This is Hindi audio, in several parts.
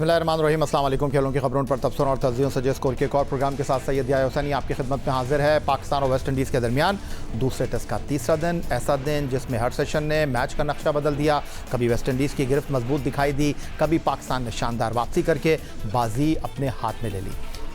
बिस्मिल्लाहिर्रहमानिर्रहीम, अस्सलाम वालेकुम। खेलों की खबरों पर तबसरों और तज्जियों से जे स्कोर के एक और प्रोग्राम के साथ सैयद याह्या हुसैनी आपकी खिदमत में हाजिर है। पाकिस्तान और वेस्ट इंडीज़ के दरमियान दूसरे टेस्ट का तीसरा दिन, ऐसा दिन जिसमें हर सेशन ने मैच का नक्शा बदल दिया। कभी वेस्ट इंडीज़ की गिरफ्त मजबूत दिखाई दी, कभी पाकिस्तान ने शानदार वापसी करके बाजी अपने हाथ में ले ली।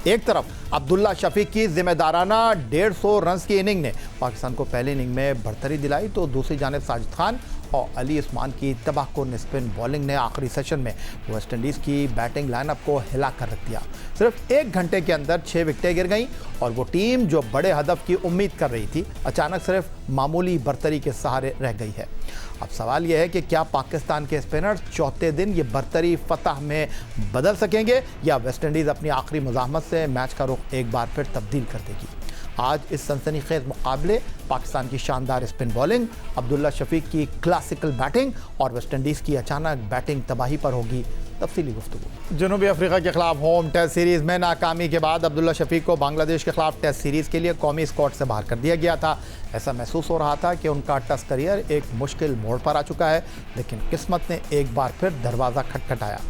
एक तरफ अब्दुल्ला शफीक की जिम्मेदाराना 150 रन की इनिंग ने पाकिस्तान को पहली इनिंग में बढ़तरी दिलाई, तो दूसरी जानिब साजिद खान और अली उस्मान की तबाहकुन स्पिन बॉलिंग ने आखिरी सेशन में वेस्ट इंडीज़ की बैटिंग लाइनअप को हिला कर रख दिया। सिर्फ 1 घंटे के अंदर 6 विकेटें गिर गईं और वो टीम जो बड़े हदफ की उम्मीद कर रही थी अचानक सिर्फ मामूली बर्तरी के सहारे रह गई है। अब सवाल यह है कि क्या पाकिस्तान के स्पिनर्स चौथे दिन ये बर्तरी फतह में बदल सकेंगे या वेस्ट इंडीज़ अपनी आखिरी मुज़ाहमत से मैच का रुख एक बार फिर तब्दील कर देगी। आज इस सनसनीखेज मुकाबले पाकिस्तान की शानदार स्पिन बॉलिंग, अब्दुल्ला शफीक की क्लासिकल बैटिंग और वेस्ट इंडीज़ की अचानक बैटिंग तबाही पर होगी तफसीली गुफ्तगू। जनूबी अफ्रीका के खिलाफ होम टेस्ट सीरीज़ में नाकामी के बाद अब्दुल्ला शफीक को बांग्लादेश के खिलाफ टेस्ट सीरीज़ के लिए कौमी स्क्वाड से बाहर कर दिया गया था। ऐसा महसूस हो रहा था कि उनका टेस्ट करियर एक मुश्किल मोड़ पर आ चुका है, लेकिन किस्मत ने एक बार फिर दरवाज़ा खटखटाया।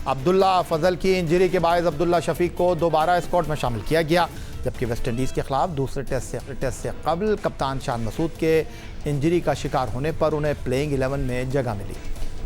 अब्दुल्ला फजल की इंजरी के बायस अब्दुल्ला शफीक को दोबारा स्क्वाड में शामिल किया गया, जबकि वेस्ट इंडीज़ के खिलाफ दूसरे टेस्ट से कबल कप्तान शान मसूद के इंजरी का शिकार होने पर उन्हें प्लेइंग 11 में जगह मिली।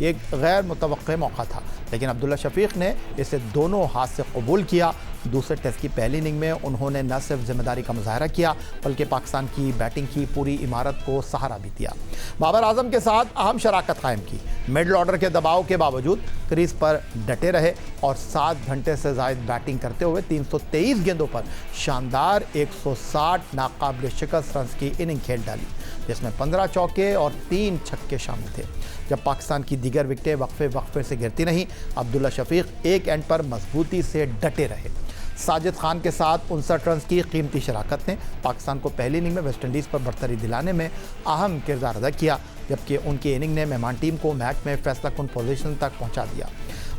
ये एक गैर मुतवक्के मौका था, लेकिन अब्दुल्ला शफीक ने इसे दोनों हाथ से कबूल किया। दूसरे टेस्ट की पहली इनिंग में उन्होंने न सिर्फ जिम्मेदारी का मुजाहरा किया बल्कि पाकिस्तान की बैटिंग की पूरी इमारत को सहारा भी दिया। बाबर आजम के साथ अहम शराकत कायम की, मिडल ऑर्डर के दबाव के बावजूद क्रीज पर डटे रहे और 7 घंटे से ज़ायद बैटिंग करते हुए 323 गेंदों पर शानदार 160 नाकाबिल शिकस्त रन की इनिंग खेल डाली, जिसमें 15 चौके और 3 छक्के शामिल थे। जब पाकिस्तान की दीगर विकेटें वक्फे से गिरती नहीं, अब्दुल्ला शफीक एक एंड पर मजबूती से डटे रहे। साजिद खान के साथ 59 रन की कीमती शराकत ने पाकिस्तान को पहली इनिंग में वेस्ट इंडीज़ पर बढ़तरी दिलाने में अहम किरदार अदा किया, जबकि उनकी इनिंग ने मेहमान टीम को मैच में फैसलाकुन पोजीशन तक पहुंचा दिया।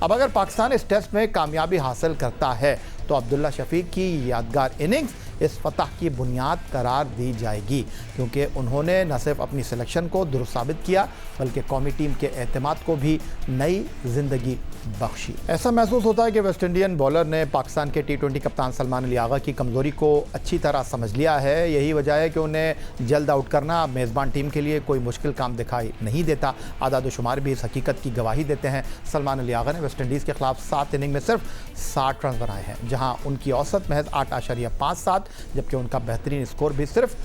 अब अगर पाकिस्तान इस टेस्ट में कामयाबी हासिल करता है तो अब्दुल्ला शफीक की यादगार इनिंग्स इस फतह की बुनियाद करार दी जाएगी, क्योंकि उन्होंने न सिर्फ अपनी सिलेक्शन को दुरुस्त साबित किया बल्कि कौमी टीम के एतमाद को भी नई जिंदगी बख्शी। ऐसा महसूस होता है कि वेस्ट इंडियन बॉलर ने पाकिस्तान के T20 कप्तान सलमान अली आगा की कमज़ोरी को अच्छी तरह समझ लिया है। यही वजह है कि उन्हें जल्द आउट करना मेज़बान टीम के लिए कोई मुश्किल काम दिखाई नहीं देता। आदाद शुमार भी इस हकीकत की गवाही देते हैं। सलमान अली आगा ने वेस्ट इंडीज़ के खिलाफ 7 इनिंग में सिर्फ 60 रन बनाए हैं, जहां उनकी औसत महज 8.57, जबकि उनका बेहतरीन स्कोर भी सिर्फ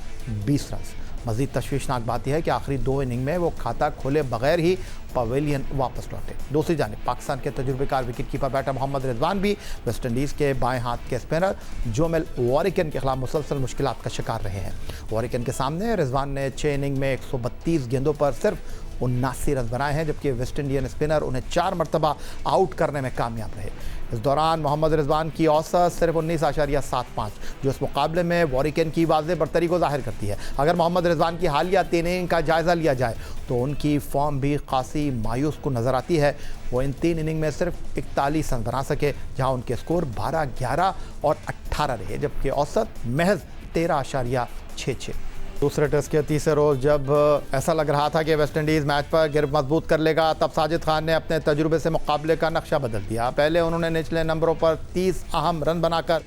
20 रन। मज़ीद तशवीशनाक बात यह है कि आखिरी 2 इनिंग में वो खाता खोले बगैर ही पवेलियन वापस लौटे। दूसरी जानिब पाकिस्तान के तजुर्बेकार wicket keeper batter Mohammad Rizwan भी वेस्ट इंडीज़ के बाएं हाथ के स्पिनर जोमेल वॉरिकन के खिलाफ मुसलसल मुश्किलात का शिकार रहे हैं। वॉरिकन के सामने रिजवान ने 6 इनिंग में 132 गेंदों पर सिर्फ 79 रन बनाए हैं, जबकि वेस्ट इंडियन स्पिनर उन्हें 4 मरतबा आउट करने में कामयाब रहे। इस दौरान मोहम्मद रिजवान की औसत सिर्फ 19.75, जो इस मुकाबले में वॉरिकन की वाज़ेह बर्तरी को जाहिर करती है। अगर मोहम्मद रिजवान की हालिया 3 इनिंग का जायज़ा लिया जाए तो उनकी फॉर्म भी खासी मायूस को नज़र आती है। वो इन 3 इनिंग में सिर्फ 41 रन बना सके, जहाँ उनके स्कोर 12, 11 और 18 रहे, जबकि औसत महज 13.66। दूसरे टेस्ट के तीसरे रोज़ जब ऐसा लग रहा था कि वेस्ट इंडीज़ मैच पर गिरफ्त मजबूत कर लेगा, तब साजिद खान ने अपने तजुर्बे से मुकाबले का नक्शा बदल दिया। पहले उन्होंने निचले नंबरों पर 30 अहम रन बनाकर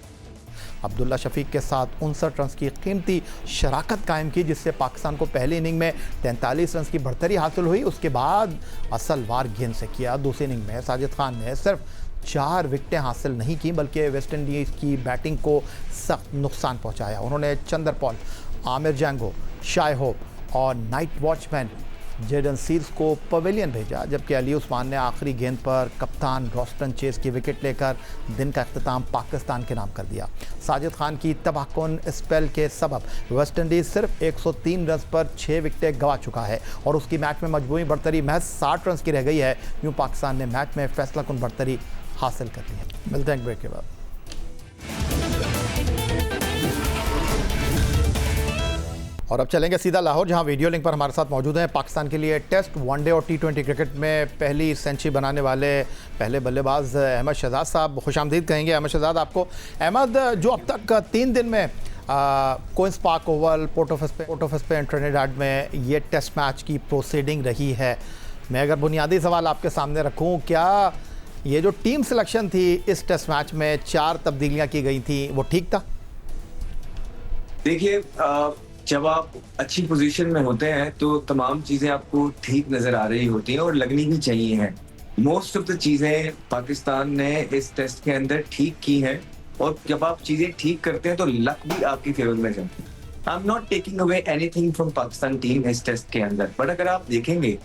अब्दुल्ला शफीक के साथ 59 रन की कीमती शराकत कायम की, जिससे पाकिस्तान को पहली इनिंग में 43 रन की बढ़तरी हासिल हुई। उसके बाद असल वार गेंद से किया। दूसरी इनिंग में साजिद खान ने सिर्फ 4 विकेटें हासिल नहीं की बल्कि वेस्ट इंडीज़ की बैटिंग को सख्त नुकसान पहुँचाया। उन्होंने Chanderpaul, Amir Jangoo, Shai Hope और नाइट वॉचमैन जेडन सील्स को पवेलियन भेजा, जबकि अली उस्मान ने आखिरी गेंद पर कप्तान रॉस्टन चेस की विकेट लेकर दिन का अख्ताम पाकिस्तान के नाम कर दिया। साजिद खान की तबाहकुन स्पेल के सबब वेस्ट इंडीज़ सिर्फ 103 रन पर 6 विकेटें गंवा चुका है और उसकी मैच में मजबूरी बढ़तरी महज 60 रन की रह गई है। यूँ पाकिस्तान ने मैच में फैसलाकुन बढ़तरी हासिल कर ली है। मिलते हैं ब्रेक के बाद। और अब चलेंगे सीधा लाहौर, जहां वीडियो लिंक पर हमारे साथ मौजूद हैं पाकिस्तान के लिए टेस्ट, वनडे और T20 क्रिकेट में पहली सेंचुरी बनाने वाले पहले बल्लेबाज अहमद शहजाद साहब। खुशामदीद कहेंगे अहमद शहजाद आपको। अहमद, जो अब तक 3 दिन में Queen's Park Oval, Port of Spain, Trinidad में ये टेस्ट मैच की प्रोसीडिंग रही है, मैं अगर बुनियादी सवाल आपके सामने रखूँ, क्या ये जो टीम सिलेक्शन थी इस टेस्ट मैच में 4 तब्दीलियां की गई थी, वो ठीक था? देखिए, जब आप अच्छी पोजीशन में होते हैं तो तमाम चीजें आपको ठीक नजर आ रही होती हैं और लगनी भी चाहिए हैं। मोस्ट ऑफ द चीजें पाकिस्तान ने इस टेस्ट के अंदर ठीक की हैं और जब आप चीजें ठीक करते हैं तो लक भी आपकी फेवर में जाती है। I am not taking away anything from Pakistan team इस टेस्ट के अंदर, बट अगर आप देखेंगे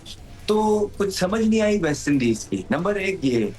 तो कुछ समझ नहीं आई वेस्ट इंडीज की। नंबर एक ये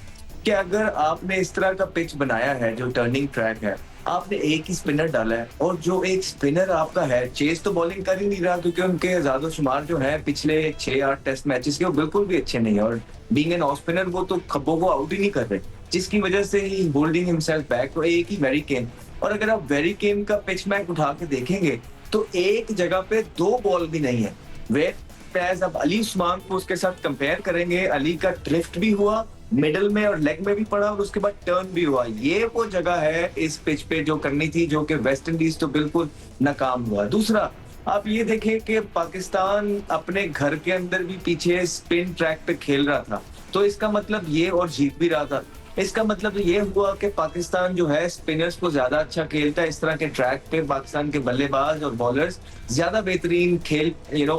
कि अगर आपने इस तरह का पिच बनाया है जो टर्निंग ट्रैक है, आपने एक ही स्पिनर डाला है और जो एक स्पिनर आपका है चेस तो बॉलिंग कर ही नहीं रहा, क्योंकि उनके ज्यादा शुमार जो है पिछले 6-8 टेस्ट मैचेस के वो बिल्कुल भी अच्छे नहीं है और बीइंग एन ऑफ स्पिनर वो तो खब्बों को आउट ही नहीं कर रहे, जिसकी वजह से ही होल्डिंग हिमसेल्फ बैक। तो एक ही वेरी केम, और अगर आप वेरी केम का पिच मैच उठा के देखेंगे तो एक जगह पे 2 बॉल भी नहीं है। वे अब अली उस्मान को उसके साथ कंपेयर करेंगे, अली का ड्रिफ्ट भी हुआ मिडल में और लेग में भी पड़ा और उसके बाद टर्न भी हुआ। ये वो जगह है इस पिच पे जो करनी थी, जो कि वेस्ट इंडीज तो बिल्कुल नाकाम हुआ। दूसरा, आप ये देखें कि पाकिस्तान अपने घर के अंदर भी पीछे स्पिन ट्रैक पे खेल रहा था, तो इसका मतलब ये, और जीत भी रहा था, इसका मतलब ये हुआ कि पाकिस्तान जो है स्पिनर्स को ज्यादा अच्छा खेलता है। इस तरह के ट्रैक पे पाकिस्तान के बल्लेबाज और बॉलर्स ज्यादा बेहतरीन खेल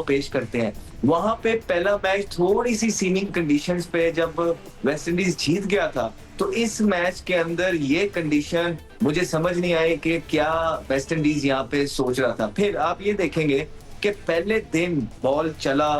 पेश करते हैं। वहां पे पहला मैच थोड़ी सी सीमिंग कंडीशंस पे जब वेस्ट इंडीज जीत गया था, तो इस मैच के अंदर ये कंडीशन मुझे समझ नहीं आई कि क्या वेस्ट इंडीज यहाँ पे सोच रहा था। फिर आप ये देखेंगे कि पहले दिन बॉल चला,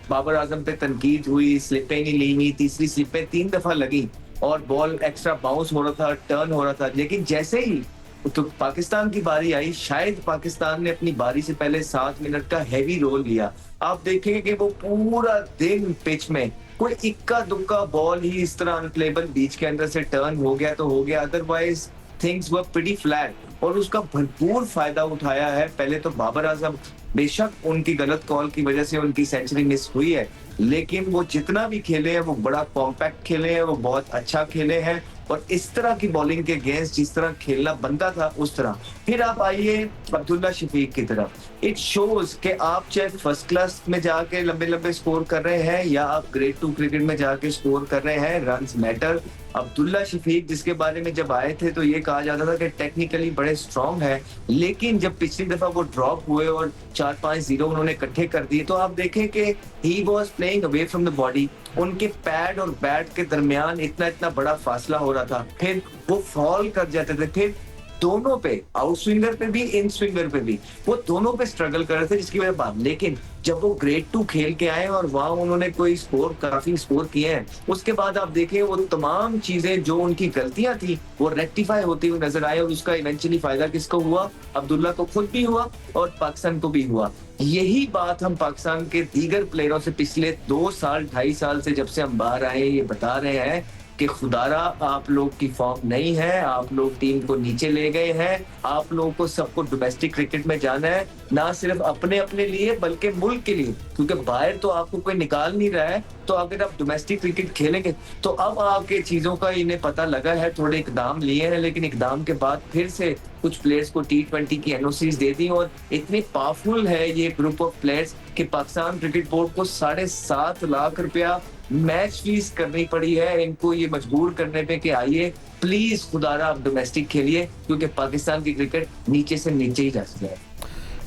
बाबर आजम पे तनकीद हुई, स्लिपें नहीं ली, तीसरी स्लिपें 3 दफा लगी और बॉल एक्स्ट्रा बाउंस हो रहा था, टर्न हो रहा था। लेकिन जैसे ही तो पाकिस्तान की बारी आई, शायद पाकिस्तान ने अपनी बारी से पहले 7 मिनट का हैवी रोल लिया। आप देखेंगे कि वो पूरा दिन पिच में कोई इक्का दुक्का बॉल ही इस तरह अनप्लेबल बीच के अंदर से टर्न हो गया तो हो गया, otherwise things were pretty flat और उसका भरपूर फायदा उठाया है। पहले तो बाबर आजम, बेशक उनकी गलत कॉल की वजह से उनकी सेंचुरी मिस हुई है, लेकिन वो जितना भी खेले हैं वो बड़ा कॉम्पैक्ट खेले हैं, वो बहुत अच्छा खेले हैं और इस तरह की बॉलिंग के अगेंस्ट जिस तरह खेलना बनता था उस तरह। फिर आप आइए अब्दुल्ला शफीक की तरफ। इट शोज कि आप चाहे फर्स्ट क्लास में जाके लंबे लंबे स्कोर कर रहे हैं या आप ग्रेड 2 क्रिकेट में जाके स्कोर कर रहे हैं, रन्स मैटर। अब्दुल्ला शफीक जिसके बारे में जब आए थे तो ये कहा जाता था कि टेक्निकली बड़े स्ट्रॉन्ग है, लेकिन जब पिछली दफा वो ड्रॉप हुए और 4-5-0 उन्होंने इकट्ठे कर दिए तो आप देखें कि he was playing away from the body. उनके पैड और बैट के दरमियान इतना इतना बड़ा फासला हो रहा था, फिर वो फॉल कर जाते थे। फिर दोनों पे, आउट स्विंगर पे भी इन स्विंगर पे भी, वो दोनों पे स्ट्रगल कर रहे थे, जिसकी वजह बात। लेकिन जब वो ग्रेड 2 खेल के आए और वहां उन्होंने काफी स्कोर किए हैं, उसके बाद आप देखें वो तमाम चीजें जो उनकी गलतियां थी वो रेक्टिफाई होती हुई नजर आए और उसका इवेंचुअली फायदा किसको हुआ? अब्दुल्ला को खुद भी हुआ और पाकिस्तान को भी हुआ। यही बात हम पाकिस्तान के दीगर प्लेयरों से पिछले 2 साल 2.5 साल से जब से हम बाहर आए ये बता रहे हैं कि खुदारा आप लोग की फॉर्म नहीं है, आप लोग टीम को नीचे ले गए हैं, आप लोगों को सबको डोमेस्टिक क्रिकेट में जाना है, ना सिर्फ अपने लिए बल्कि मुल्क के लिए, क्योंकि बाहर तो आपको कोई निकाल नहीं रहा है। तो अगर आप डोमेस्टिक क्रिकेट खेलेंगे तो अब आके चीजों का इन्हें पता लगा है, थोड़े इकदाम लिए हैं, लेकिन इकदाम के बाद फिर से कुछ प्लेयर्स को T20 की एनओसीज दे दी और इतनी पावरफुल है ये ग्रुप ऑफ प्लेयर्स कि पाकिस्तान क्रिकेट बोर्ड को 7.5 लाख रुपया मैच फीस करनी पड़ी है इनको ये मजबूर करने पे कि आइए प्लीज खुदारा आप डोमेस्टिक खेलिए, क्योंकि पाकिस्तान की क्रिकेट नीचे से नीचे ही जा सकती है।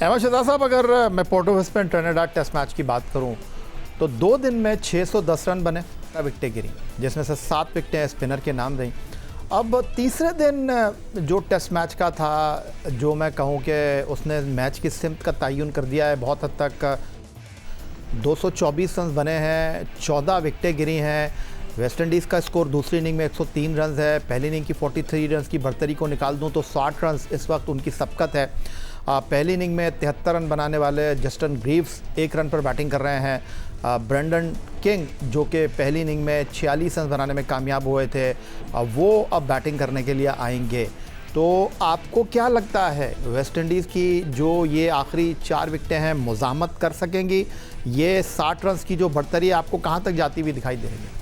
अहमद शहजाद साहब, अगर मैं Port of Spain Trinidad test match की बात करूं तो 2 दिन में 610 रन बने, विकटें गिरी, जिसमें से 7 विकटें स्पिनर के नाम रहीं। अब तीसरे दिन जो टेस्ट मैच का था, जो मैं कहूं कि उसने मैच की सिमत का तयन कर दिया है बहुत हद तक। 224 रन बने हैं, 14 विकटें गिरी हैं। वेस्ट इंडीज़ का स्कोर दूसरी इनिंग में 103 रन है। पहली इनिंग की 43 रन की बढ़तरी को निकाल दूं तो 60 रन इस वक्त उनकी सबकत है। पहली इनिंग में 73 रन बनाने वाले जस्टिन ग्रीव्स 1 रन पर बैटिंग कर रहे हैं। ब्रेंडन किंग जो कि पहली इनिंग में 46 रन बनाने में कामयाब हुए थे, वो अब बैटिंग करने के लिए आएंगे। तो आपको क्या लगता है वेस्ट इंडीज़ की जो ये आखिरी 4 विकटें हैं मुज़ामत कर सकेंगी? ये 60 रन की जो बढ़तरी है आपको कहाँ तक जाती हुई दिखाई दे रही है?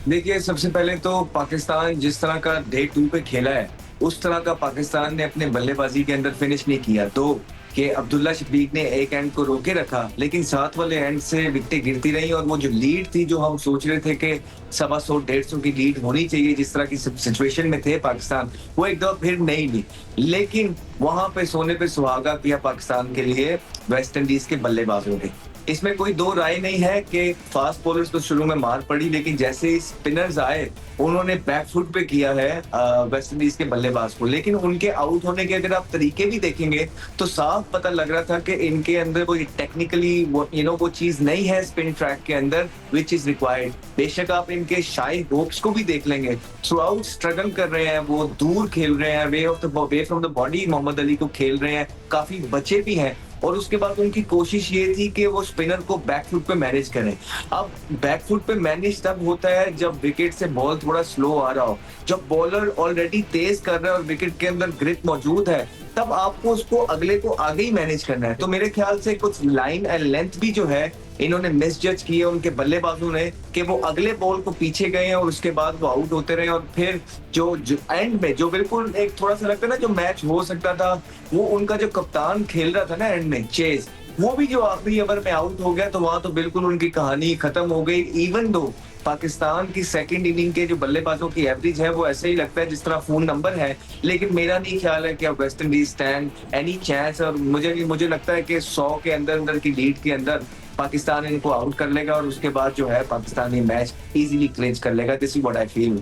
देखिए, सबसे पहले तो पाकिस्तान जिस तरह का डे 2 पे खेला है उस तरह का पाकिस्तान ने अपने बल्लेबाजी के अंदर फिनिश नहीं किया। तो कि अब्दुल्ला शफीक ने एक एंड को रोके रखा, लेकिन साथ वाले एंड से विकेटें गिरती रही और वो जो लीड थी, जो हम सोच रहे थे कि 125-150 की लीड होनी चाहिए जिस तरह की सिचुएशन में थे पाकिस्तान, वो एक दफा फिर नहीं ली। लेकिन वहां पे सोने पे सुहागा किया पाकिस्तान के लिए वेस्ट इंडीज के बल्लेबाजों ने। इसमें कोई दो राय नहीं है कि फास्ट बॉलर्स तो शुरू में मार पड़ी, लेकिन जैसे ही स्पिनर्स आए उन्होंने बैकफुट पे किया है वेस्ट इंडीज के बल्लेबाज को। लेकिन उनके आउट होने के अगर आप तरीके भी देखेंगे तो साफ पता लग रहा था कि इनके अंदर वो टेक्निकली वो चीज नहीं है स्पिन ट्रैक के अंदर विच इज रिक्वायर्ड। बेशक आप इनके शाही होप्स को भी देख लेंगे, थ्रू आउट स्ट्रगल कर रहे हैं, वो दूर खेल रहे हैं, way from the body Mohammad Ali को खेल रहे हैं, काफी बचे भी हैं। और उसके बाद उनकी कोशिश ये थी कि वो स्पिनर को बैकफुट पे मैनेज करें। अब बैकफुट पे मैनेज तब होता है जब विकेट से बॉल थोड़ा स्लो आ रहा हो, जब बॉलर ऑलरेडी तेज कर रहा है और विकेट के अंदर ग्रिप मौजूद है, तब आपको उसको अगले को आगे ही मैनेज करना है। तो मेरे ख्याल से कुछ लाइन एंड लेंथ भी जो है इन्होंने मिसजज किए उनके बल्लेबाजों ने, कि वो अगले बॉल को पीछे गए और उसके बाद वो आउट होते रहे। और फिर जो एंड में जो बिल्कुल एक थोड़ा सा लगता है ना जो मैच हो सकता था, वो उनका जो कप्तान खेल रहा था ना एंड में चेज, वो भी जो आखिरी ओवर में आउट हो गया, तो वहां तो बिल्कुल उनकी कहानी खत्म हो गई। इवन दो पाकिस्तान की सेकंड इनिंग के जो बल्लेबाजों की एवरेज है वो ऐसे ही लगता है जिस तरह फोन नंबर है, लेकिन मेरा नहीं ख्याल है कि अब West Indies stand any chance. और मुझे लगता है कि 100 के अंदर की लीड के अंदर पाकिस्तान इनको आउट कर लेगा और उसके बाद जो है पाकिस्तान ये मैच इजीली क्लिंच कर लेगा। This is what I feel.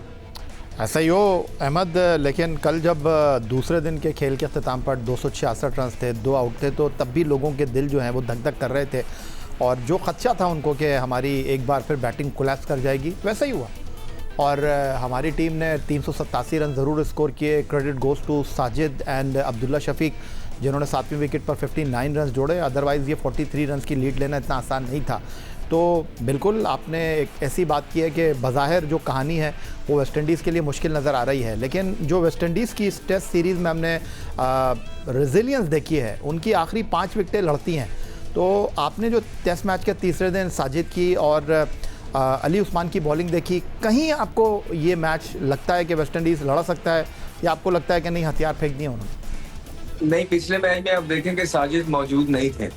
ऐसा ही हो अहमद, लेकिन कल जब दूसरे दिन के खेल के अख्ताम पर 266 रन थे, 2 आउट थे, तो तब भी लोगों के दिल जो हैं वो धक धक कर रहे थे और जो खदशा था उनको कि हमारी एक बार फिर बैटिंग कोलैप्स कर जाएगी, वैसा ही हुआ। और हमारी टीम ने 387 रन ज़रूर स्कोर किए। Credit goes to Sajid and Abdullah Shafique जिन्होंने 7वीं विकेट पर 59 रन जोड़े। अदरवाइज़ ये 43 रन की लीड लेना इतना आसान नहीं था। तो बिल्कुल आपने एक ऐसी बात की है कि बज़ाहिर जो कहानी है वो वेस्ट इंडीज़ के लिए मुश्किल नज़र आ रही है, लेकिन जो वेस्ट इंडीज़ की इस टेस्ट सीरीज़ में हमने रेजिलियंस देखी है, उनकी आखिरी 5 विकेटें लड़ती हैं। तो आपने जो टेस्ट मैच के तीसरे दिन साजिद की और अली उस्मान की बॉलिंग देखी, कहीं आपको ये मैच लगता है कि वेस्ट इंडीज़ लड़ा सकता है, या आपको लगता है कि नहीं हथियार फेंक दिए उन्होंने? नहीं, पिछले मैच में आप देखें कि साजिद मौजूद नहीं थे।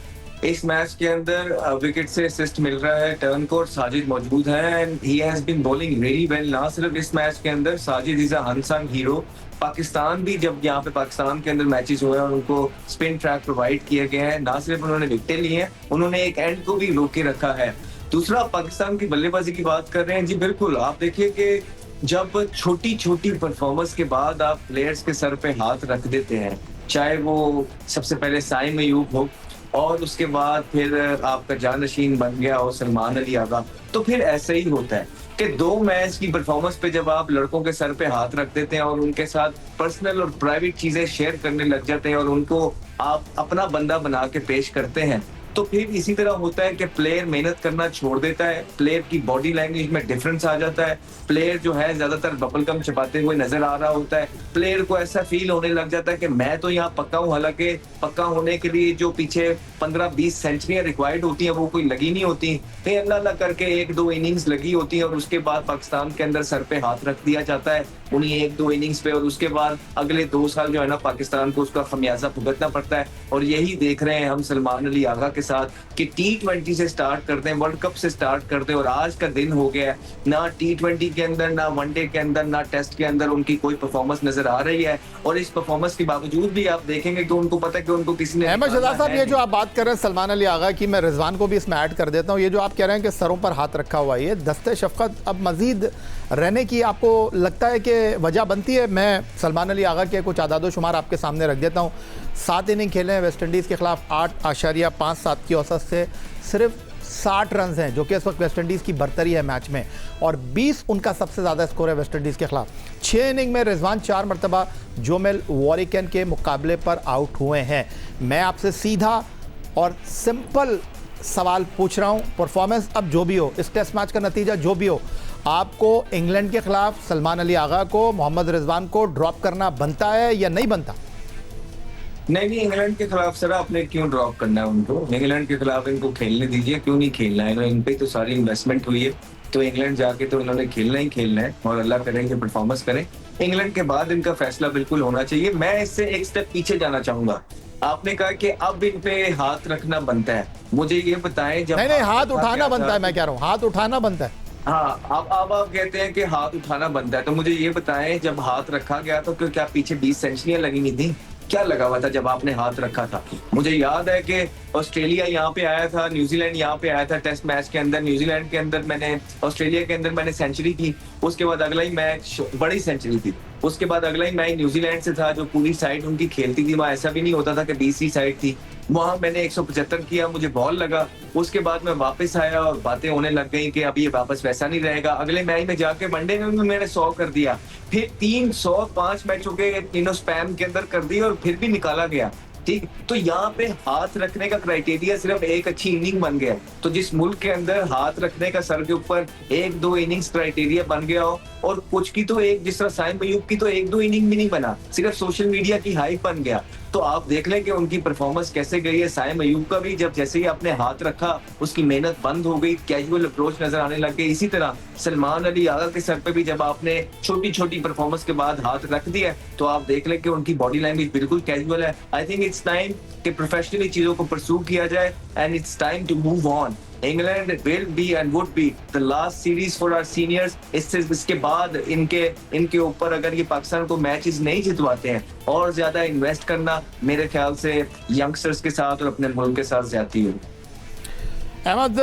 इस मैच के अंदर विकेट से असिस्ट मिल रहा है टर्न को और साजिद मौजूद है and he has been bowling very well. ना सिर्फ इस मैच के अंदर, Sajid is a unsung hero. Pakistan भी जब यहाँ पे पाकिस्तान के अंदर मैचेस हुए और उनको स्पिन ट्रैक प्रोवाइड किए गए हैं, ना सिर्फ उन्होंने विकेटें ली हैं, उन्होंने एक एंड को भी रोके रखा है। दूसरा, पाकिस्तान की बल्लेबाजी की बात कर रहे हैं, जी बिल्कुल। आप देखिए कि जब छोटी छोटी परफॉर्मेंस के बाद आप प्लेयर्स के सर पे हाथ रख देते हैं, चाहे वो सबसे पहले साइम अयूब हो और उसके बाद फिर आपका जानशीन बन गया और सलमान अली आगा, तो फिर ऐसे ही होता है कि 2 मैच की परफॉर्मेंस पे जब आप लड़कों के सर पे हाथ रख देते हैं और उनके साथ पर्सनल और प्राइवेट चीजें शेयर करने लग जाते हैं और उनको आप अपना बंदा बना के पेश करते हैं, तो फिर इसी तरह होता है कि प्लेयर मेहनत करना छोड़ देता है, प्लेयर की बॉडी लैंग्वेज में डिफरेंस आ जाता है, प्लेयर जो है ज्यादातर बबल गम छपाते हुए नजर आ रहा होता है, प्लेयर को ऐसा फील होने लग जाता है कि मैं तो यहाँ पक्का हूँ, हालांकि पक्का होने के लिए जो पीछे 15-20 सेंचुरियां रिक्वायर्ड होती हैं वो कोई लगी नहीं होती, फिर अल्लाह करके 1-2 इनिंग्स लगी होती है और उसके बाद पाकिस्तान के अंदर सर पे हाथ रख दिया जाता है उन्हीं 1-2 इनिंग्स पे, और उसके बाद अगले 2 साल जो है ना पाकिस्तान को उसका खमियाजा भुगतना पड़ता है। और यही देख रहे हैं हम सलमान अली आगा के साथ कि T20 से स्टार्ट करते हैं, वर्ल्ड कप से स्टार्ट करते हैं और आज का दिन हो गया है, ना T20 के अंदर, ना वनडे के अंदर, ना टेस्ट के अंदर उनकी कोई परफॉर्मेंस नजर आ रही है। और इस परफॉर्मेंस के बावजूद भी आप देखेंगे कि उनको पता है कि उनको किसी ने। अहमद शहजाद साहब, ये जो आप बात कर रहे हैं सलमान अली आगा की, मैं रिजवान को भी इसमें ऐड कर देता हूँ। ये जो आप कह रहे हैं कि सरों पर हाथ रखा हुआ है, ये दस्ते शफकत अब मजीद रहने की आपको लगता है कि वजह बनती है? मैं सलमान अली आगा के कुछ आदादो शुमार आपके सामने रख देता हूँ। 7 इनिंग खेले हैं वेस्ट इंडीज़ के खिलाफ, 8.57 की औसत से सिर्फ 60 रन हैं, जो कि इस वक्त वेस्ट इंडीज़ की बरतरी है मैच में, और 20 उनका सबसे ज़्यादा स्कोर है वेस्ट इंडीज़ के खिलाफ। 6 इनिंग में रिजवान 4 मरतबा जोमेल वॉरिकन के मुकाबले पर आउट हुए हैं। मैं आपसे सीधा और सिंपल सवाल पूछ रहा हूँ, परफॉर्मेंस अब जो भी हो, इस टेस्ट मैच का नतीजा जो भी हो, आपको इंग्लैंड के खिलाफ सलमान अली आगा को, मोहम्मद रिजवान को ड्रॉप करना बनता है या नहीं बनता? नहीं, इंग्लैंड के खिलाफ सर आपने क्यों ड्रॉप करना है उनको? इंग्लैंड के खिलाफ इनको खेलने दीजिए, क्यों नहीं खेलना है? इन पे तो सारी इन्वेस्टमेंट हुई है, तो इंग्लैंड जाके तो इन्होंने खेलना ही खेलना है और अल्लाह करेंगे परफॉर्मेंस करें। इंग्लैंड के बाद इनका फैसला बिल्कुल होना चाहिए। मैं इससे एक स्टेप पीछे जाना चाहूंगा आपने कहा कि अब इन पे हाथ रखना बनता है। मुझे ये बताएं, जब नहीं हाथ रखा उठाना गया बनता था है, मैं कह रहा हूँ हाथ उठाना बनता है। हाँ, अब आप कहते हैं कि हाथ उठाना बनता है, तो मुझे ये बताएं, जब हाथ रखा गया तो क्या पीछे 20 सेंचुरियां लगी हुई थी? क्या लगा हुआ था जब आपने हाथ रखा था? मुझे याद है कि ऑस्ट्रेलिया यहाँ पे आया था, न्यूजीलैंड यहाँ पे आया था टेस्ट मैच के अंदर। न्यूजीलैंड के अंदर मैंने, ऑस्ट्रेलिया के अंदर मैंने सेंचुरी की। उसके बाद अगला ही मैच बड़ी सेंचुरी थी। उसके बाद अगला ही मैच न्यूजीलैंड से था, जो पूरी साइड उनकी खेलती थी। वहां ऐसा भी नहीं होता था कि 20 साइड थी। वहां मैंने 175 किया, मुझे बॉल लगा। उसके बाद मैं वापस आया और बातें होने लग गई कि अब ये वापस वैसा नहीं रहेगा। अगले मैच में जाके वनडे में भी मैंने 100 कर दिया। फिर 305 मैचों के तीनों स्पैम के अंदर कर दिए और फिर भी निकाला गया। ठीक, तो यहाँ पे हाथ रखने का क्राइटेरिया सिर्फ एक अच्छी इनिंग बन गया। तो जिस मुल्क के अंदर हाथ रखने का सर के ऊपर 1-2 इनिंग्स क्राइटेरिया बन गया हो, और कुछ की तो एक, जिस तरह साइम अयूब की तो 1-2 इनिंग भी नहीं बना, सिर्फ सोशल मीडिया की हाइप बन गया। तो आप देख लें कि उनकी परफॉर्मेंस कैसे गई है। साइम अयूब का भी जब जैसे ही आपने हाथ रखा, उसकी मेहनत बंद हो गई, कैजुअल अप्रोच नजर आने लग गई। इसी तरह सलमान अली आगा के सर पे भी जब आपने छोटी छोटी परफॉर्मेंस के बाद हाथ रख दिया, तो आप देख लें कि उनकी बॉडी लैंग्वेज बिल्कुल कैजुअल है। आई थिंक इट्स टाइम कि प्रोफेशनली चीजों को परस्यू किया जाए, and it's time to move on. England will be and would be the last series for our seniors। इसके बाद इनके ऊपर अगर ये पाकिस्तान को मैचेस नहीं जितवाते हैं, और ज्यादा इन्वेस्ट करना मेरे ख्याल से यंगस्टर्स के साथ और अपने मुल्क के साथ ज्यादती है। अहमद,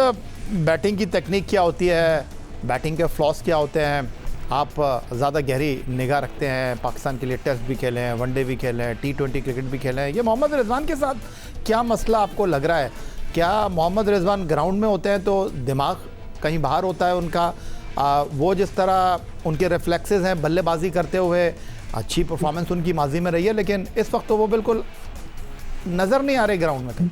बैटिंग की टेक्निक क्या होती है, बैटिंग के फ्लॉस क्या होते हैं? आप ज़्यादा गहरी निगाह रखते हैं, पाकिस्तान के लिए टेस्ट भी खेले हैं, वनडे भी खेले हैं, T20 क्रिकेट भी खेले हैं। ये मोहम्मद रिजवान के साथ क्या मसला आपको लग रहा है? क्या मोहम्मद रिजवान ग्राउंड में होते हैं तो दिमाग कहीं बाहर होता है उनका? वो जिस तरह उनके रिफ्लेक्सेस हैं बल्लेबाजी करते हुए, अच्छी परफॉर्मेंस उनकी माजी में रही है, लेकिन इस वक्त तो वो बिल्कुल नज़र नहीं आ रहे ग्राउंड में कहीं।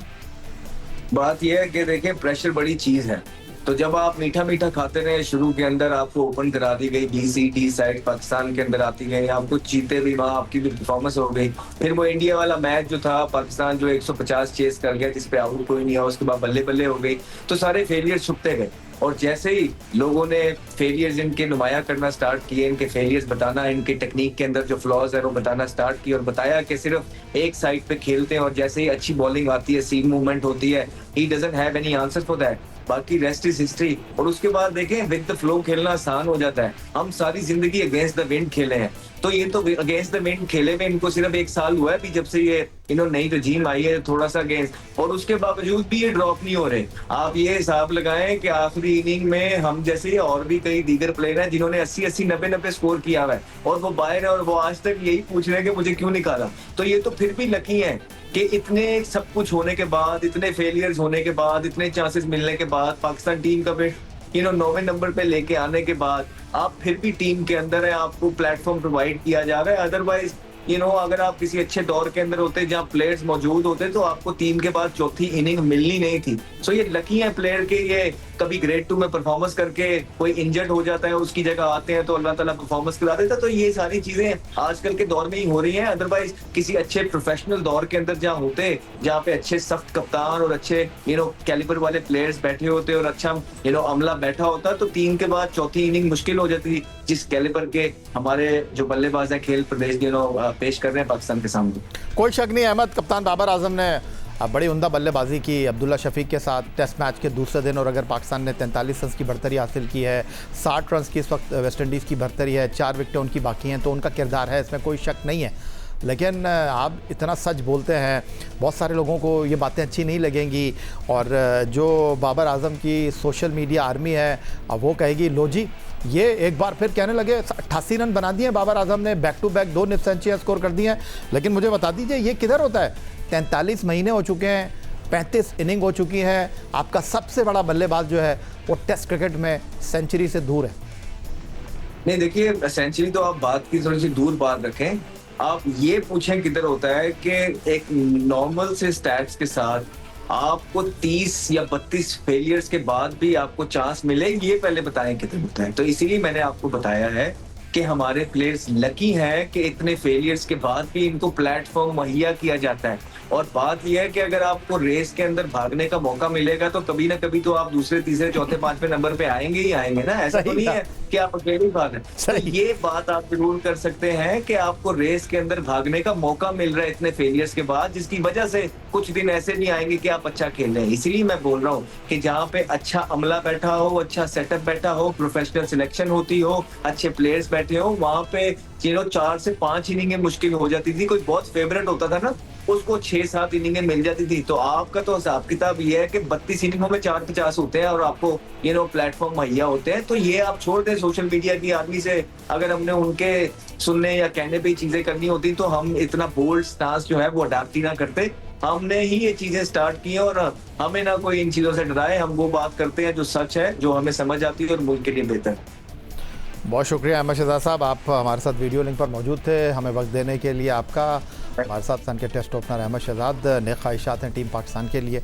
बात यह है कि देखें, प्रेशर बड़ी चीज है। तो जब आप मीठा मीठा खाते रहे, शुरू के अंदर आपको ओपन करा दी गई, BC साइड पाकिस्तान के अंदर आती गई, आप कुछ जीते भी, वहां आपकी भी परफॉर्मेंस हो गई। फिर वो इंडिया वाला मैच जो था, पाकिस्तान जो 150 चेस कर गया, जिसपे आउट कोई नहीं है, उसके बाद बल्ले बल्ले हो गई, तो सारे फेलियर छुपते गए। और जैसे ही लोगों ने फेलियर्स इनके नुमाया करना स्टार्ट किए, इनके फेलियर्स बताना, इनके टेक्निक के अंदर जो फ्लॉज है वो बताना स्टार्ट किए, और बताया कि सिर्फ एक साइड पे खेलते हैं, और जैसे ही अच्छी बॉलिंग आती है, सीम मूवमेंट होती है, he doesn't have any answer for that, बाकी रेस्ट इज हिस्ट्री। और उसके बाद देखें, विद द फ्लो खेलना आसान हो जाता है। हम सारी जिंदगी अगेंस्ट द विंड खेले हैं, तो ये तो अगेंस्ट द विंड खेले में इनको सिर्फ 1 साल हुआ है अभी, जब से ये नई रजीम आई है, थोड़ा सा अगेंस्ट, और उसके बावजूद भी ये ड्रॉप नहीं हो रहे। आप ये हिसाब लगाएं कि आखिरी इनिंग में हम जैसे और भी कई दीगर प्लेयर हैं जिन्होंने 80-80, 90-90 स्कोर किया हुआ है, और वो बाहर है, और वो आज तक यही पूछ रहे हैं कि मुझे क्यों निकाला। तो ये तो फिर भी लकी है कि इतने सब कुछ होने के बाद, इतने फेलियर्स होने के बाद, इतने चांसेस मिलने के बाद, पाकिस्तान टीम का फिर 9वें नंबर पे लेके आने के बाद, आप फिर भी टीम के अंदर है, आपको प्लेटफॉर्म प्रोवाइड किया जा रहा है। अदरवाइज अगर आप किसी अच्छे दौर के अंदर होते जहाँ प्लेयर्स मौजूद होते, तो आपको 3 के बाद चौथी इनिंग मिलनी नहीं थी। सो ये लकी है प्लेयर के, ये कभी ग्रेड 2 में परफॉर्मेंस करके कोई इंजर्ड हो जाता है, उसकी जगह आते हैं तो अल्लाह ताला परफॉर्मेंस करा देता। तो ये सारी चीजें आजकल के दौर में ही हो रही हैं। अदरवाइज किसी अच्छे प्रोफेशनल दौर के अंदर जहाँ होते, जहाँ पे अच्छे सख्त कप्तान और अच्छे कैलिबर वाले प्लेयर्स बैठे होते और अच्छा अमला बैठा होता, तो 3 के बाद चौथी इनिंग मुश्किल हो जाती थी, जिस कैलिबर के हमारे जो बल्लेबाज हैं खेल प्रदेश पेश कर रहे हैं पाकिस्तान के सामने। कोई शक नहीं अहमद, कप्तान बाबर आजम ने बड़ी उम्दा बल्लेबाजी की अब्दुल्ला शफीक के साथ टेस्ट मैच के दूसरे दिन, और अगर पाकिस्तान ने 43 रन की बढ़तरी हासिल की है, 60 रन की इस वक्त वेस्ट इंडीज़ की बढ़तरी है, 4 विकेटें उनकी बाकी हैं, तो उनका किरदार है, इसमें कोई शक नहीं है। लेकिन आप इतना सच बोलते हैं, बहुत सारे लोगों को ये बातें अच्छी नहीं लगेंगी, और जो बाबर आजम की सोशल मीडिया आर्मी है, अब वो कहेगी लो जी, ये एक बार फिर कहने लगे 88 रन बना दिए बाबर आजम ने, बैक टू बैक 2 निफ सेंचुरियाँ स्कोर कर दी हैं। लेकिन मुझे बता दीजिए, ये किधर होता है? 43 महीने हो चुके हैं, 35 इनिंग हो चुकी हैं, आपका सबसे बड़ा बल्लेबाज जो है वो टेस्ट क्रिकेट में सेंचुरी से दूर है। नहीं देखिए, सेंचुरी तो आप बात की थोड़ी सी दूर बात रखें, आप ये पूछें किधर होता है कि एक नॉर्मल से स्टैट्स के साथ आपको 30 या 32 फेलियर्स के बाद भी आपको चांस मिले, ये पहले बताएं किधर होता है। तो इसीलिए मैंने आपको बताया है कि हमारे प्लेयर्स लकी हैं कि इतने फेलियर्स के बाद भी इनको प्लेटफॉर्म मुहैया किया जाता है। और बात यह है कि अगर आपको रेस के अंदर भागने का मौका मिलेगा तो कभी ना कभी तो आप दूसरे, तीसरे, चौथे, पांचवें नंबर पे आएंगे ही आएंगे ना। ऐसा तो सही नहीं बात। है कि आप अकेले ही भाग रहे हैं। तो ये बात आप जरूर कर सकते हैं कि आपको रेस के अंदर भागने का मौका मिल रहा है इतने फेलियर्स के बाद, जिसकी वजह से कुछ दिन ऐसे नहीं आएंगे कि आप अच्छा खेल रहे हैं। इसीलिए मैं बोल रहा हूँ कि जहाँ पे अच्छा अमला बैठा हो, अच्छा सेटअप बैठा हो, प्रोफेशनल सिलेक्शन होती हो, अच्छे प्लेयर्स बैठे हो, वहां पे 4 से 5 इनिंगें मुश्किल हो जाती थी। कोई बहुत फेवरेट होता था ना, उसको 6-7 इनिंगें मिल जाती थी। तो आपका तो हिसाब किताब ये है कि 32 इनिंगों में 4-50 होते हैं और आपको प्लेटफॉर्म मुहैया होते हैं। तो ये आप छोड़ दें सोशल मीडिया की आदमी से। अगर हमने उनके सुनने या कहने पे चीजें करनी होती तो हम इतना बोल्ड स्टांस जो है वो अडॉप्ट ही ना करते। हमने ही ये चीजें स्टार्ट की हैं और हमें ना कोई इन चीजों से डराए। हम वो बात करते हैं जो सच है, जो हमें समझ आती है और मुल्क के लिए बेहतर है। बहुत शुक्रिया अहमद शहजाद साहब, आप हमारे साथ वीडियो लिंक पर मौजूद थे। हमें वक्त देने के लिए आपका। हमारे साथ सन के टेस्ट ओपनर अहमद शहजाद, नेक ख्वाहिशात हैं टीम पाकिस्तान के लिए।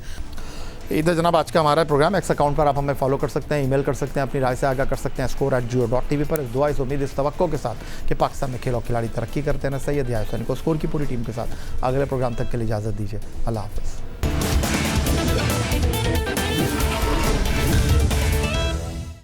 इधर जनाब आज का हमारा प्रोग्राम एक्स अकाउंट पर आप हमें फॉलो कर सकते हैं, ईमेल कर सकते हैं, अपनी राय से आगाह कर सकते हैं score@jio.tv पर। इस दुआ, इस उम्मीद, इस तवक्को के साथ कि पाकिस्तान में खेल और खिलाड़ी तरक्की करते हैं। सैयद यार हुसैन को स्कोर की पूरी टीम के साथ अगले प्रोग्राम तक के लिए इजाज़त दीजिए। अल्लाह हाफ़िज़।